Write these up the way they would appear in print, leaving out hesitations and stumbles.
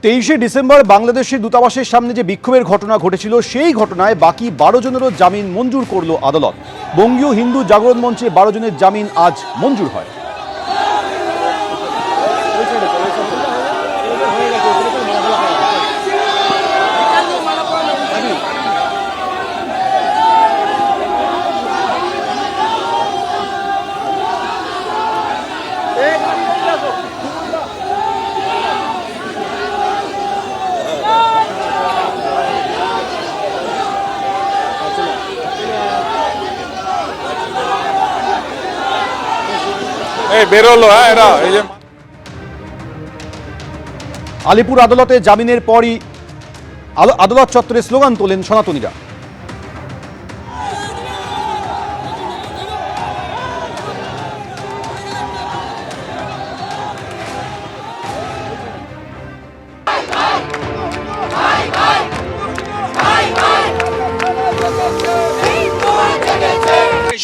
23শে December বাংলাদেশের দূতাবাসের সামনে যে বিক্ষোভের ঘটনা ঘটেছিল সেই ঘটনায় বাকি 12 জনেরও জামিন মঞ্জুর করল আদালত। বঙ্গীয় হিন্দু জাগরণ মঞ্চে 12 জনের জামিন আজ মঞ্জুর হয়। আলিপুর আদালতে জামিনের পরই আদালত চত্বরে স্লোগান তোলেন সনাতনীরা।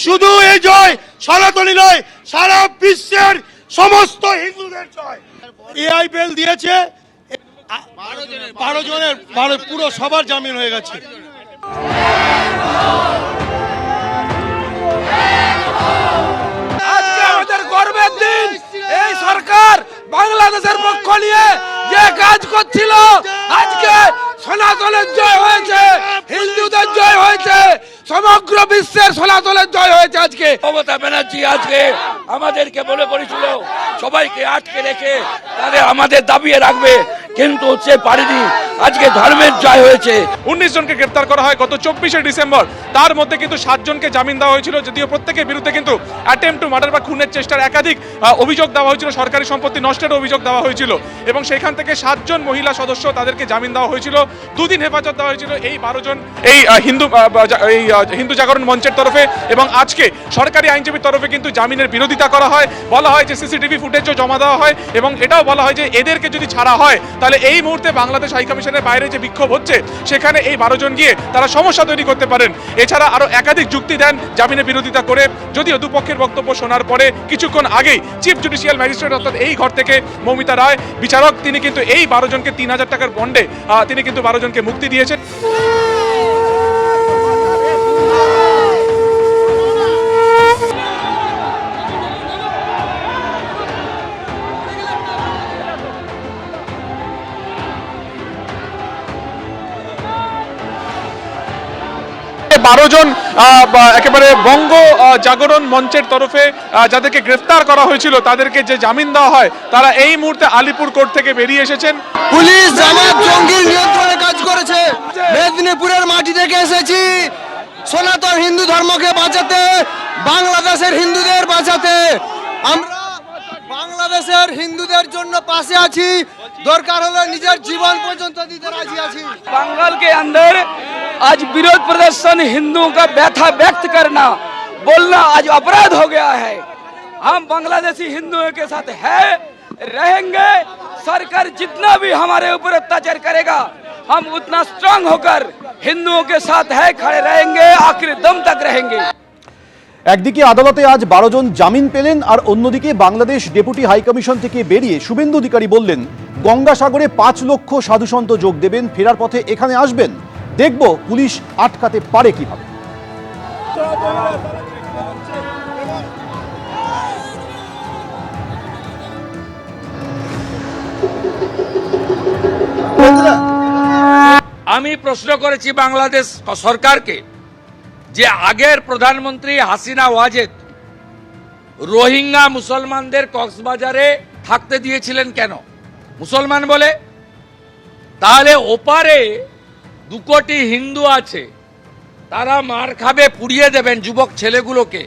শুধু এই জয় সনাতনী নয়, সারা বিশ্বের সমস্ত হিন্দুদের জয়। এআইপিএল দিয়েছে 12 জনের পুরো সবার জামিন হয়ে গেছে। আজকে আমাদের গর্বের দিন। এই সরকার বাংলাদেশের পক্ষ নিয়ে যে কাজ করছিল, আজকে সনাতনের জয় হয়েছে, হিন্দুদের জয় হয়েছে, সমগ্র বিশ্বের সনাতনের জয় হয়েছে। আজকে মমতা ব্যানার্জি আজকে আমাদেরকে বলে পড়েছিল সবাইকে আটকে রেখে তাদের আমাদের দাবিয়ে রাখবে, কিন্তু সে পারেনি। আজকে ধর্মের জয় হয়েছে। 19 জনকে গ্রেফতার করা হয় গত 24শে ডিসেম্বর। তার মধ্যে কিন্তু 7 জনকে জামিন দেওয়া হয়েছিল, যদিও প্রত্যেকের বিরুদ্ধে কিন্তু অ্যাটেম্পট টু মার্ডার বা খুনের চেষ্টার একাধিক অভিযোগ দেওয়া হয়েছিল, সরকারি সম্পত্তি নষ্টের অভিযোগ দেওয়া হয়েছিল এবং সেখান থেকে 7 জন মহিলা সদস্য তাদেরকে জামিন দেওয়া হয়েছিল। 2 দিন হেফাজত দেওয়া হয়েছিল এই 12 জন এই হিন্দু জাগরণ মঞ্চের তরফে। এবং আজকে সরকারি আইনজীবীর তরফে কিন্তু জামিনের বিরোধিতা করা হয়। বলা হয় যে সিসিটিভি ফুটেজও জমা দেওয়া হয় এবং এটাও বলা হয় যে এদেরকে যদি ছাড়া হয় তাহলে এই মুহূর্তে বাংলাদেশ হাইকমিশনের বাইরে যে বিক্ষোভ হচ্ছে সেখানে এই 12 জন গিয়ে তারা সমস্যা তৈরি করতে পারেন। এছাড়া আরো একাধিক যুক্তি দেন জামিনের বিরোধিতা করে, যদিও দুপক্ষের বক্তব্য শোনার পরে কিছুক্ষণ আগেই চিফ জুডিশিয়াল ম্যাজিস্ট্রেট অর্থাৎ এই ঘর থেকে মৌমিতা রায় বিচারক, তিনি কিন্তু এই 12 জনকে 3000 টাকার বন্ডে তিনি কিন্তু 12 জনকে মুক্তি দিয়েছেন। বারো জন একেবারে বঙ্গ জাগরণ মঞ্চের তরফে যাদেরকে গ্রেফতার করা হয়েছিল তাদেরকে যে জামিন দেওয়া হয় তারা এই মুহূর্তে আলিপুর কোর্ট থেকে বেরিয়ে এসেছেন। পুলিশ জামাত জঙ্গির নিয়ন্ত্রণে কাজ করেছে। মেদিনীপুরের মাটি থেকে এসেছি সনাতন হিন্দু ধর্মকে বাঁচাতে, বাংলাদেশের হিন্দুদের বাঁচাতে। আমরা বাংলাদেশের হিন্দুদের জন্য পাশে আছি, দরকার হলে নিজের জীবন পর্যন্ত দিতে রাজি আছি। बंगाल के अंदर आज विरोध प्रदर्शन हिंदुओं का व्यथा व्यक्त करना, बोलना आज अपराध हो गया है। हम बांग्लादेशी हिंदुओं के साथ है, रहेंगे। सरकार जितना भी हमारे ऊपर अत्याचार करेगा हम उतना स्ट्रांग होकर हिंदुओं के साथ है, खड़े रहेंगे, आखिरी दम तक रहेंगे। একদিকে আদালতে আজ 12 জন জামিন পেলেন আর অন্যদিকে বাংলাদেশ ডেপুটি হাইকমিশন থেকে বেরিয়ে শুভেন্দু অধিকারী বললেন গঙ্গাসাগরে 5 লক্ষ সাধুসন্ত যোগ দেবেন, ফেরার পথে এখানে আসবেন, দেখব পুলিশ আটকাতে পারে কিভাবে। আমি প্রশ্ন করেছি বাংলাদেশ সরকারকে যে আগের প্রধানমন্ত্রী হাসিনা ওয়াজেদ রোহিঙ্গা মুসলমানদের কক্সবাজারে থাকতে দিয়েছিলেন কেন? মুসলমান বলে। তাহলে ওপারে 2 কোটি হিন্দু আছে, তারা মার খাবে, পুড়িয়ে দেবেন যুবক ছেলেগুলোকে।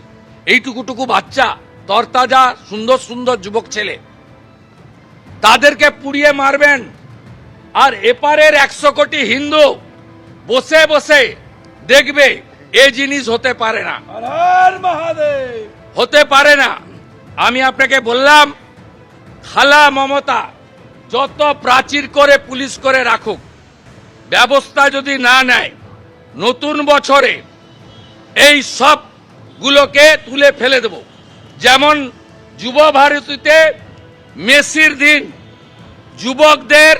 এইটুকুটুকু বাচ্চা, তরতাজা সুন্দর সুন্দর যুবক ছেলে, তাদেরকে পুড়িয়ে মারবেন। আর এপারের 100 কোটি হিন্দু বসে বসে দেখবে। এই জিনিস হতে পারে না, হতে পারে না। আমি আপনাকে বললাম খালা মমতা যত প্রাচীর করে পুলিশ করে রাখুক, ব্যবস্থা যদি না নেয় নতুন বছরে এই সবগুলোকে তুলে ফেলে দেব। যেমন যুব ভারতীতে মেসির দিন যুবকদের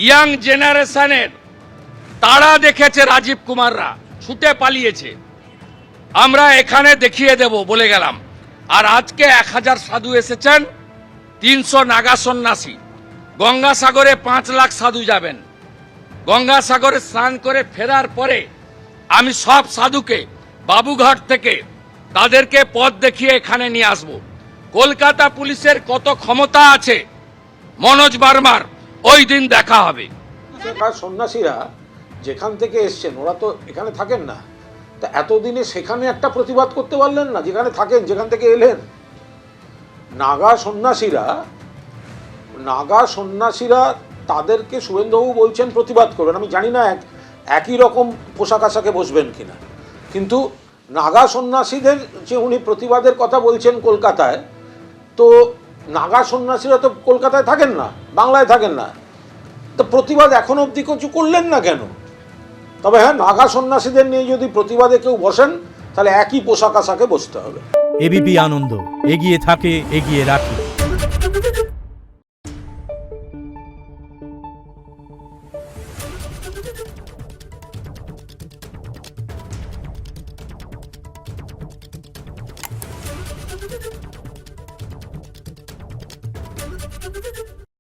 ইয়াং জেনারেশনের তারা দেখেছে রাজীব কুমাররা, ছুটে পালিয়েছে। আমরা এখানে দেখিয়ে দেব বলে গেলাম। আর আজকে 1000 সাধু এসেছেন, 300 নাগা সন্ন্যাসী। গঙ্গাসাগরে 5 লাখ সাধু যাবেন। গঙ্গাসাগরে স্নান করে ফেরার পরে আমি সব সাধুকে বাবুঘাট থেকে তাদেরকে পথ দেখিয়ে এখানে নিয়ে আসব। কলকাতা পুলিশের কত ক্ষমতা আছে মনোজ বার্মার ওই দিন দেখা হবে। সেখানকার সন্ন্যাসীরা যেখান থেকে এসছেন ওরা তো এখানে থাকেন না, তা এতদিনে সেখানে একটা প্রতিবাদ করতে পারলেন না যেখানে থাকেন, যেখান থেকে এলেন। নাগা সন্ন্যাসীরা তাদেরকে শুভেন্দুবাবু বলছেন প্রতিবাদ করবেন। আমি জানি না একই রকম পোশাক আশাকে বসবেন কিনা, কিন্তু নাগা সন্ন্যাসীদের যে উনি প্রতিবাদের কথা বলছেন কলকাতায়, তো নাগা সন্ন্যাসীরা তো কলকাতায় থাকেন না, বাংলায় থাকেন না, তো প্রতিবাদ এখন অবধি কিছু করলেন না কেন? তবে হ্যাঁ, নাগা সন্ন্যাসীদের নিয়ে যদি প্রতিবাদে কেউ বসেন তাহলে একই পোশাক আশাকে বসতে হবে। এবিপি আনন্দ, এগিয়ে থাকে, এগিয়ে রাখে।